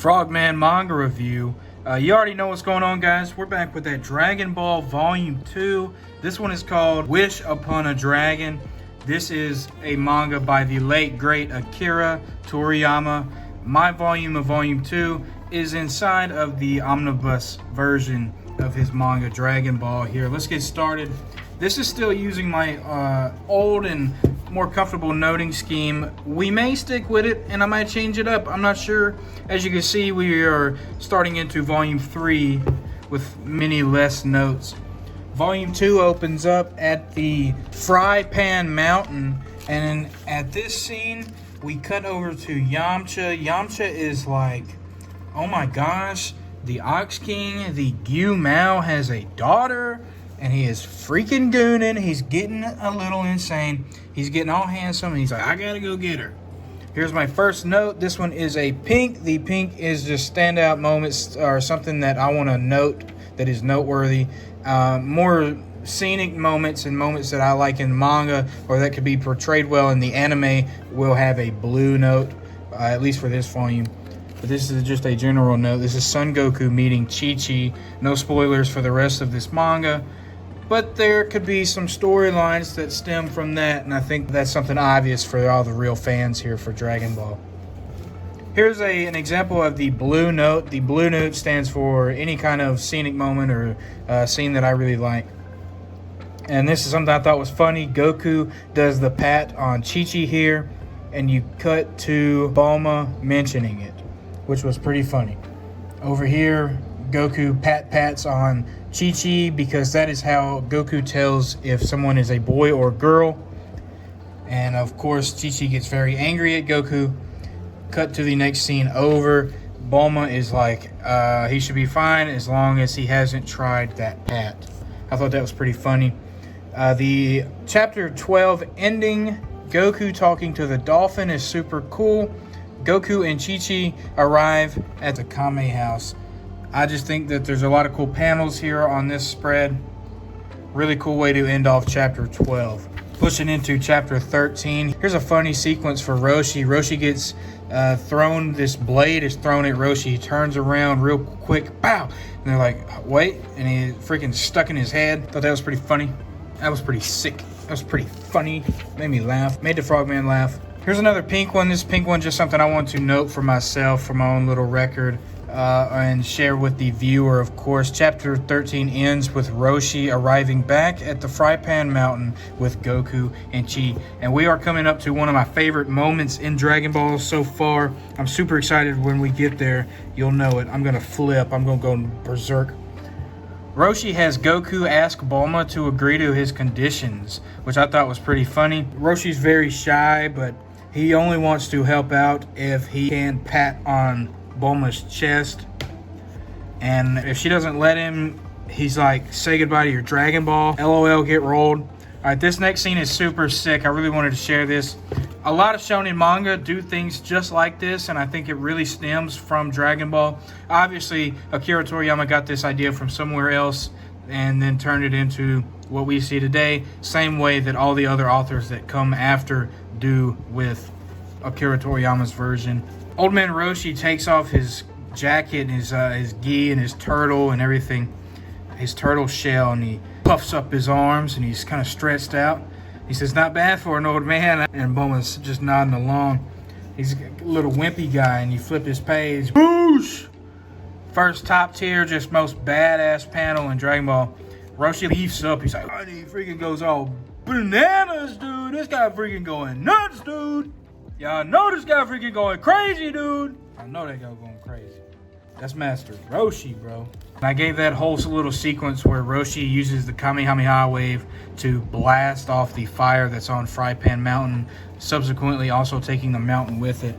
Frogman manga review. You already know what's going on, guys. We're back with that Dragon Ball Volume 2. This one is called Wish Upon a Dragon. This is a manga by the late great Akira Toriyama. My volume of Volume 2 is inside of the omnibus version of his manga Dragon Ball here. Let's get started. This is still using my old and more comfortable noting scheme. We may stick with it and I might change it up. I'm not sure. As you can see, we are starting into Volume 3 with many less notes. Volume 2 opens up at the Fry Pan Mountain, and at this scene we cut over to Yamcha. Yamcha is like, oh my gosh, the Ox King, the Gyu Mao, has a daughter. And he is freaking gooning. He's getting a little insane. He's getting all handsome. And he's like, I gotta go get her. Here's my first note. This one is a pink. The pink is just standout moments or something that I want to note that is noteworthy. More scenic moments and moments that I like in manga or that could be portrayed well in the anime will have a blue note, at least for this volume. But this is just a general note. This is Son Goku meeting Chi-Chi. No spoilers for the rest of this manga. But there could be some storylines that stem from that, and I think that's something obvious for all the real fans here for Dragon Ball. Here's an example of the blue note. The blue note stands for any kind of scenic moment or scene that I really like. And this is something I thought was funny. Goku does the pat on Chi-Chi here, and you cut to Bulma mentioning it, which was pretty funny. Over here, Goku pats on Chi-Chi because that is how Goku tells if someone is a boy or girl. And of course, Chi-Chi gets very angry at Goku. Cut to the next scene over. Bulma is like, he should be fine as long as he hasn't tried that pat. I thought that was pretty funny. The chapter 12 ending, Goku talking to the dolphin, is super cool. Goku and Chi-Chi arrive at the Kame house. I just think that there's a lot of cool panels here on this spread. Really cool way to end off chapter 12. Pushing into chapter 13. Here's a funny sequence for Roshi. Roshi gets thrown, this blade is thrown at Roshi. He turns around real quick, pow! And they're like, wait, and he freaking stuck in his head. Thought that was pretty funny. That was pretty sick. That was pretty funny. Made me laugh. Made the Frogman laugh. Here's another pink one. This pink one just something I want to note for myself, for my own little record. And share with the viewer, of course. Chapter 13 ends with Roshi arriving back at the Fry Pan Mountain with Goku and Chi. And we are coming up to one of my favorite moments in Dragon Ball so far. I'm super excited when we get there. You'll know it. I'm going to flip. I'm going to go berserk. Roshi has Goku ask Bulma to agree to his conditions, which I thought was pretty funny. Roshi's very shy, but he only wants to help out if he can pat on Bulma's chest, and if she doesn't let him, he's like, say goodbye to your Dragon Ball. LOL, get rolled. Alright, this next scene is super sick. I really wanted to share this. A lot of shonen manga do things just like this, and I think it really stems from Dragon Ball. Obviously, Akira Toriyama got this idea from somewhere else and then turned it into what we see today, same way that all the other authors that come after do with Akira Toriyama's version. Old Man Roshi takes off his jacket and his gi and his turtle and everything, his turtle shell, and he puffs up his arms and he's kind of stretched out. He says, not bad for an old man. And Bulma's just nodding along. He's a little wimpy guy, and you flip his page. Boosh! First top tier, just most badass panel in Dragon Ball. Roshi leaps up. He's like, he freaking goes all bananas, dude. This guy freaking going nuts, dude. Y'all know this guy freaking going crazy, dude. I know that guy going crazy. That's Master Roshi, bro. And I gave that whole little sequence where Roshi uses the Kamehameha wave to blast off the fire that's on Fry Pan Mountain, subsequently also taking the mountain with it.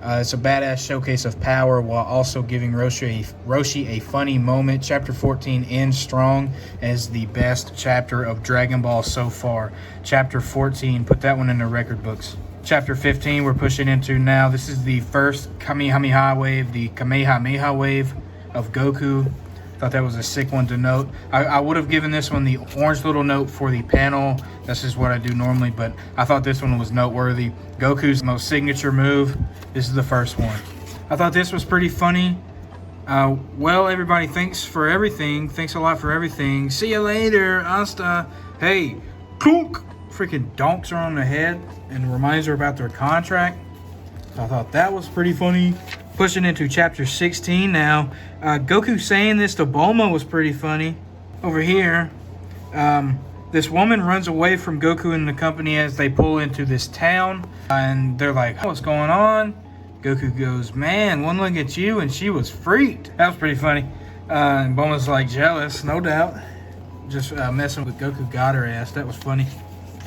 It's a badass showcase of power while also giving Roshi a funny moment. Chapter 14 ends strong as the best chapter of Dragon Ball so far. Chapter 14, put that one in the record books. Chapter 15 we're pushing into now. This is the first Kamehameha wave, the Kamehameha wave of Goku. Thought that was a sick one to note. I would have given this one the orange little note for the panel. This is what I do normally, but I thought this one was noteworthy. Goku's most signature move. This is the first one. I thought this was pretty funny. Well, everybody, thanks for everything. Thanks a lot for everything. See you later, Asta. Hey, clunk. Freaking donks her on the head and reminds her about their contract. So I thought that was pretty funny. Pushing into chapter 16 now. Goku saying this to Bulma was pretty funny. Over here, this woman runs away from Goku and the company as they pull into this town. And they're like, what's going on? Goku goes, man, one look at you and she was freaked. That was pretty funny. And Bulma's like jealous, no doubt. Just messing with Goku got her ass. That was funny.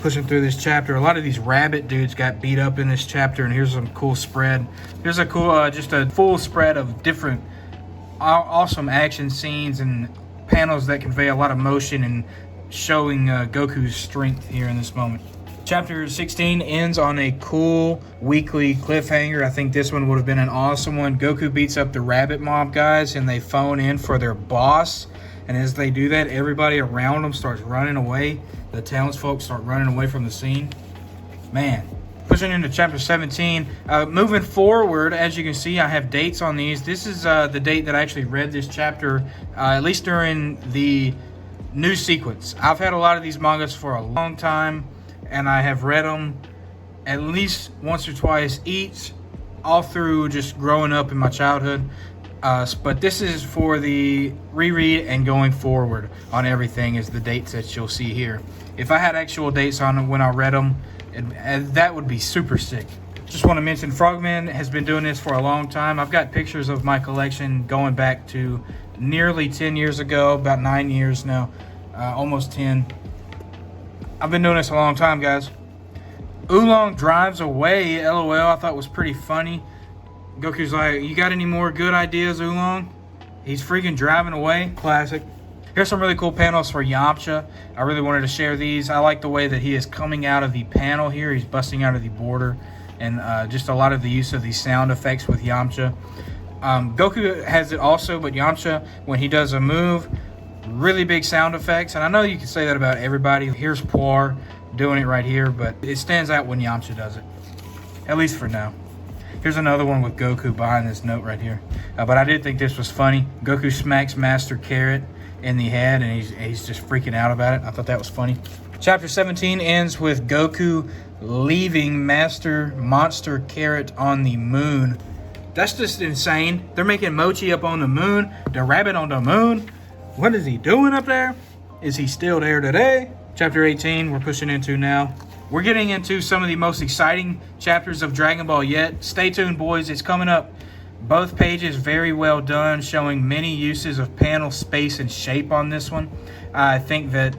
Pushing through this chapter. A lot of these rabbit dudes got beat up in this chapter, and here's some cool spread. Here's a cool, just a full spread of different awesome action scenes and panels that convey a lot of motion and showing Goku's strength here in this moment. Chapter 16 ends on a cool weekly cliffhanger. I think this one would have been an awesome one. Goku beats up the rabbit mob guys and they phone in for their boss. And as they do that, everybody around them starts running away. The townsfolk start running away from the scene. Man. Pushing into chapter 17. Moving forward, as you can see, I have dates on these. This is the date that I actually read this chapter, at least during the new sequence. I've had a lot of these mangas for a long time, and I have read them at least once or twice each, all through just growing up in my childhood. But this is for the reread and going forward on everything is the dates that you'll see here. If I had actual dates on when I read them, that would be super sick. Just want to mention Frogman has been doing this for a long time. I've got pictures of my collection going back to nearly 10 years ago, about 9 years now, almost 10. I've been doing this a long time, guys. Oolong drives away, LOL. I thought was pretty funny. Goku's like, you got any more good ideas, Oolong? He's freaking driving away. Classic. Here's some really cool panels for Yamcha. I really wanted to share these. I like the way that he is coming out of the panel here. He's busting out of the border. And just a lot of the use of these sound effects with Yamcha. Goku has it also, but Yamcha, when he does a move, really big sound effects. And I know you can say that about everybody. Here's Poir doing it right here, but it stands out when Yamcha does it. At least for now. Here's another one with Goku behind this note right here. But I did think this was funny. Goku smacks Master Carrot in the head, and he's just freaking out about it. I thought that was funny. Chapter 17 ends with Goku leaving Master Monster Carrot on the moon. That's just insane. They're making mochi up on the moon. The rabbit on the moon. What is he doing up there? Is he still there today? Chapter 18 we're pushing into now. We're getting into some of the most exciting chapters of Dragon Ball yet. Stay tuned, boys. It's coming up. Both pages very well done, showing many uses of panel space and shape on this one. I think that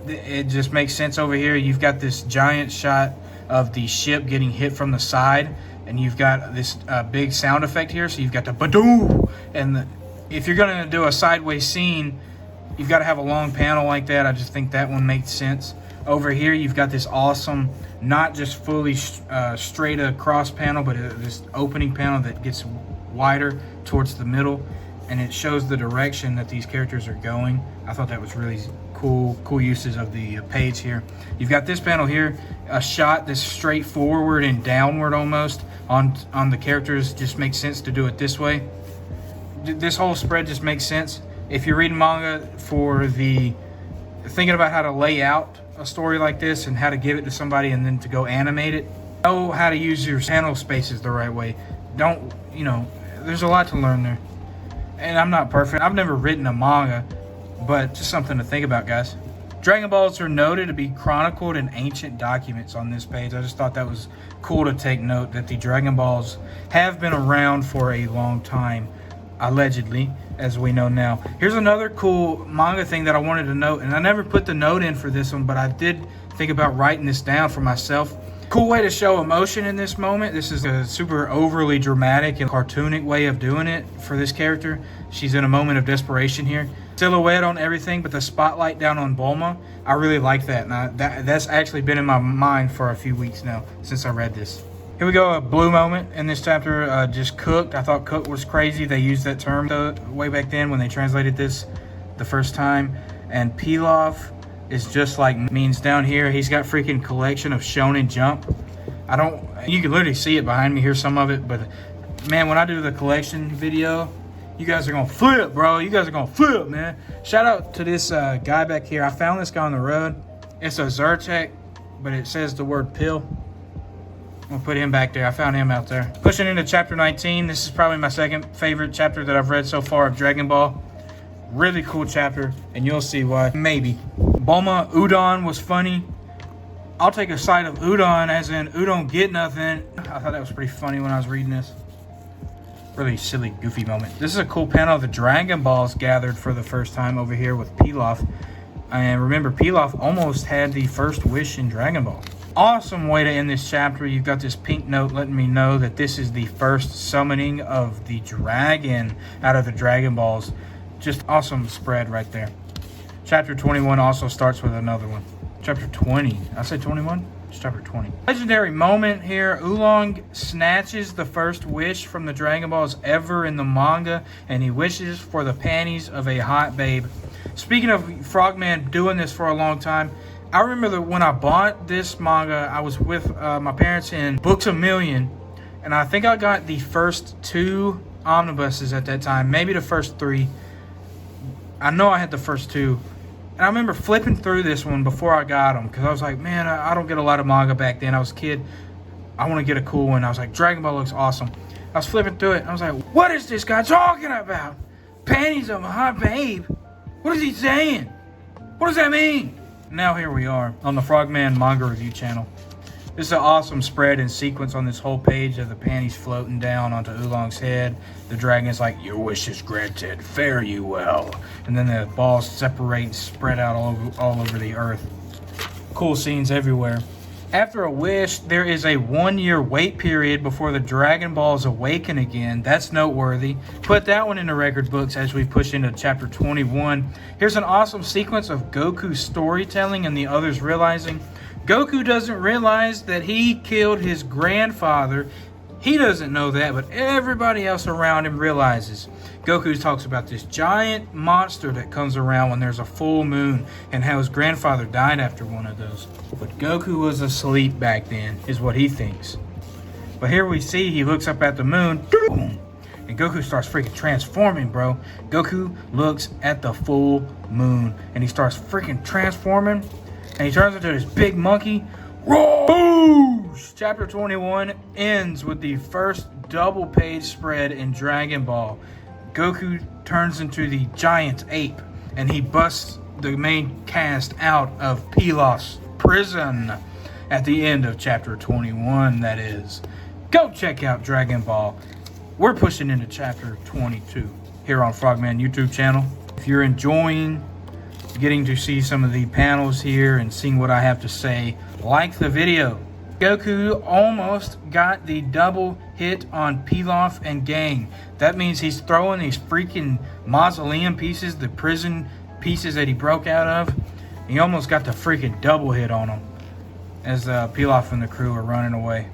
it just makes sense over here. You've got this giant shot of the ship getting hit from the side, and you've got this big sound effect here. So you've got the badoo, and if you're going to do a sideways scene, you've got to have a long panel like that. I just think that one makes sense. Over here, you've got this awesome, not just fully straight across panel, but this opening panel that gets wider towards the middle, and it shows the direction that these characters are going. I thought that was really cool uses of the page here. You've got this panel here, a shot that's straight forward and downward almost on the characters. Just makes sense to do it this way. This whole spread just makes sense. If you're reading manga for thinking about how to lay out a story like this and how to give it to somebody and then to go animate it, know how to use your panel spaces the right way. Don't, there's a lot to learn there. And I'm not perfect. I've never written a manga, but just something to think about, guys. Dragon Balls are noted to be chronicled in ancient documents on this page. I just thought that was cool to take note that the Dragon Balls have been around for a long time, allegedly, as we know now. Here's another cool manga thing that I wanted to note, and I never put the note in for this one, but I did think about writing this down for myself. Cool way to show emotion in this moment. This is a super overly dramatic and cartoonic way of doing it for this character. She's in a moment of desperation here. Silhouette on everything, but the spotlight down on Bulma. I really like that, and that's actually been in my mind for a few weeks now since I read this. Here we go, a blue moment in this chapter, just cooked. I thought cooked was crazy. They used that term way back then when they translated this the first time. And Pilaf is just like means down here. He's got freaking collection of Shonen Jump. You can literally see it behind me here, some of it, but Man, when I do the collection video, you guys are gonna flip, bro. You guys are gonna flip, man. Shout out to this guy back here. I found this guy on the road. It's a Zyrtec, but it says the word pill. I'm gonna put him back there. I found him out there. Pushing into chapter 19. This is probably my second favorite chapter that I've read so far of Dragon Ball. Really cool chapter, and you'll see why. Maybe. Bulma Udon was funny. I'll take a side of Udon, as in Udon get nothing. I thought that was pretty funny when I was reading this. Really silly, goofy moment. This is a cool panel of the Dragon Balls gathered for the first time over here with Pilaf. And remember, Pilaf almost had the first wish in Dragon Ball. Awesome way to end this chapter. You've got this pink note letting me know that this is the first summoning of the dragon out of the Dragon Balls. Just awesome spread right there. Chapter 21 also starts with another one. Chapter 20. I say 21? It's chapter 20. Legendary moment here. Oolong snatches the first wish from the Dragon Balls ever in the manga, and he wishes for the panties of a hot babe. Speaking of Frogman doing this for a long time, I remember that when I bought this manga, I was with my parents in Books A Million, and I think I got the first 2 omnibuses at that time, maybe the first 3. I know I had the first 2. And I remember flipping through this one before I got them, because I was like, man, I don't get a lot of manga back then. I was a kid. I want to get a cool one. I was like, Dragon Ball looks awesome. I was flipping through it, and I was like, what is this guy talking about? Panties of a hot babe? What is he saying? What does that mean? Now here we are on the Frogman Manga Review channel. This is an awesome spread and sequence on this whole page of the panties floating down onto Oolong's head. The dragon's like, your wish is granted, fare you well. And then the balls separate and spread out all over the earth. Cool scenes everywhere. After a wish, there is a 1-year wait period before the Dragon Balls awaken again. That's noteworthy. Put that one in the record books as we push into chapter 21. Here's an awesome sequence of Goku's storytelling and the others realizing Goku doesn't realize that he killed his grandfather. He doesn't know that, but everybody else around him realizes. Goku talks about this giant monster that comes around when there's a full moon and how his grandfather died after one of those. But Goku was asleep back then, is what he thinks. But here we see he looks up at the moon, and Goku starts freaking transforming, bro. Goku looks at the full moon, and he starts freaking transforming. And he turns into this big monkey. Whoosh! Chapter 21 ends with the first double page spread in Dragon Ball. Goku turns into the giant ape, and he busts the main cast out of Pilaf's prison at the end of chapter 21, that is. Go check out Dragon Ball. We're pushing into chapter 22 here on Frogman YouTube channel. If you're enjoying getting to see some of the panels here and seeing what I have to say, like the video. Goku almost got the double hit on Pilaf and gang. That means he's throwing these freaking mausoleum pieces, the prison pieces that he broke out of. He almost got the freaking double hit on him as Pilaf and the crew are running away.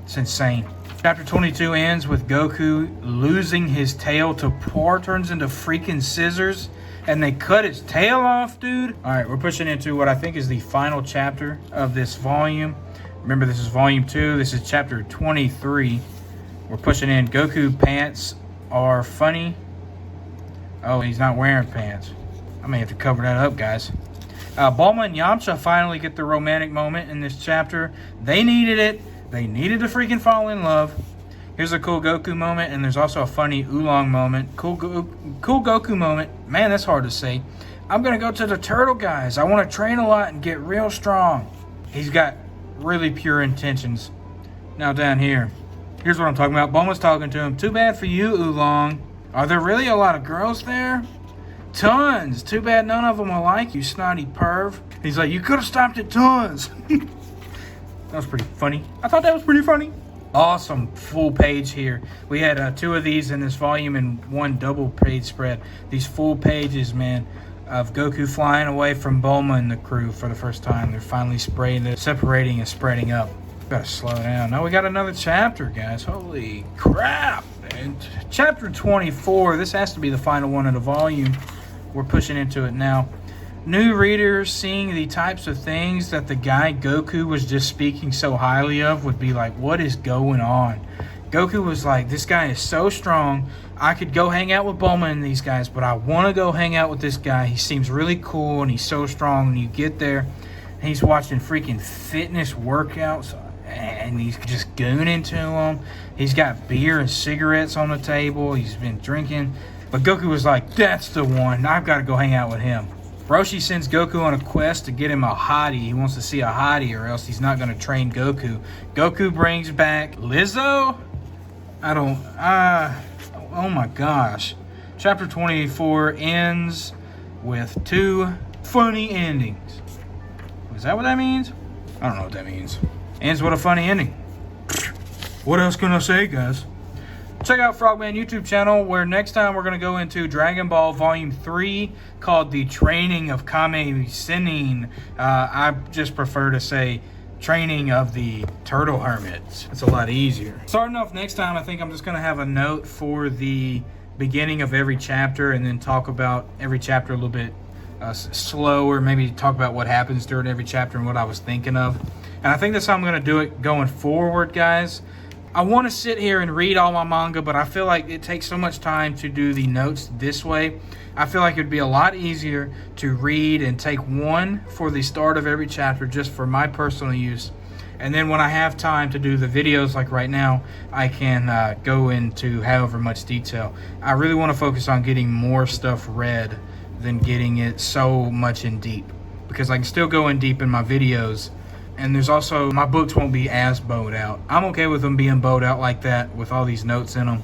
It's insane. Chapter 22 ends with Goku losing his tail to Por turns into freaking scissors. And they cut his tail off, dude. All right, we're pushing into what I think is the final chapter of this volume. Remember, this is volume 2. This is chapter 23. We're pushing in. Goku pants are funny. Oh, he's not wearing pants. I may have to cover that up, guys. Bulma and Yamcha finally get the romantic moment in this chapter. They needed it. They needed to freaking fall in love. Here's a cool Goku moment, and there's also a funny Oolong moment. Cool Goku moment. Man, that's hard to say. I'm going to go to the turtle guys. I want to train a lot and get real strong. He's got really pure intentions. Now down here. Here's what I'm talking about. Bulma's talking to him. Too bad for you, Oolong. Are there really a lot of girls there? Tons. Too bad none of them will like you, snotty perv. He's like, you could have stopped at tons. That was pretty funny. I thought that was pretty funny. Awesome full page here. We had 2 of these in this volume and 1 double page spread. These full pages, man, of Goku flying away from Bulma and the crew for the first time. They're finally separating and spreading up. Gotta slow down. Now we got another chapter, guys. Holy crap. And chapter 24, this has to be the final one of the volume. We're pushing into it now. New readers seeing the types of things that the guy Goku was just speaking so highly of would be like, what is going on? Goku was like, this guy is so strong. I could go hang out with Bulma and these guys, but I want to go hang out with this guy. He seems really cool and he's so strong. And you get there and he's watching freaking fitness workouts and he's just gooning to him. He's got beer and cigarettes on the table. He's been drinking. But Goku was like, that's the one. I've got to go hang out with him. Roshi sends Goku on a quest to get him a hottie. He wants to see a hottie or else he's not going to train Goku. Goku brings back Lizzo? Oh my gosh. Chapter 24 ends with 2 funny endings. Is that what that means? I don't know what that means. Ends with a funny ending. What else can I say, guys? Check out Frogman YouTube channel, where next time we're going to go into Dragon Ball Volume 3 called The Training of Kame Sennin. I just prefer to say Training of the Turtle Hermits. It's a lot easier. Starting off next time, I think I'm just going to have a note for the beginning of every chapter and then talk about every chapter a little bit slower, maybe talk about what happens during every chapter and what I was thinking of. And I think that's how I'm going to do it going forward, guys. I want to sit here and read all my manga, but I feel like it takes so much time to do the notes this way. I feel like it would be a lot easier to read and take one for the start of every chapter just for my personal use. And then when I have time to do the videos like right now, I can go into however much detail. I really want to focus on getting more stuff read than getting it so much in deep, because I can still go in deep in my videos. And there's also, my books won't be as bowed out. I'm okay with them being bowed out like that with all these notes in them,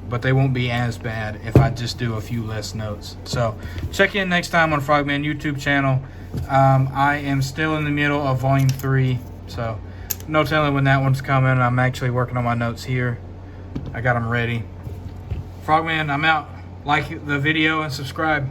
but they won't be as bad if I just do a few less notes. So check in next time on Frogman YouTube channel. I am still in the middle of Volume 3, so no telling when that one's coming. I'm actually working on my notes here. I got them ready. Frogman, I'm out. Like the video and subscribe.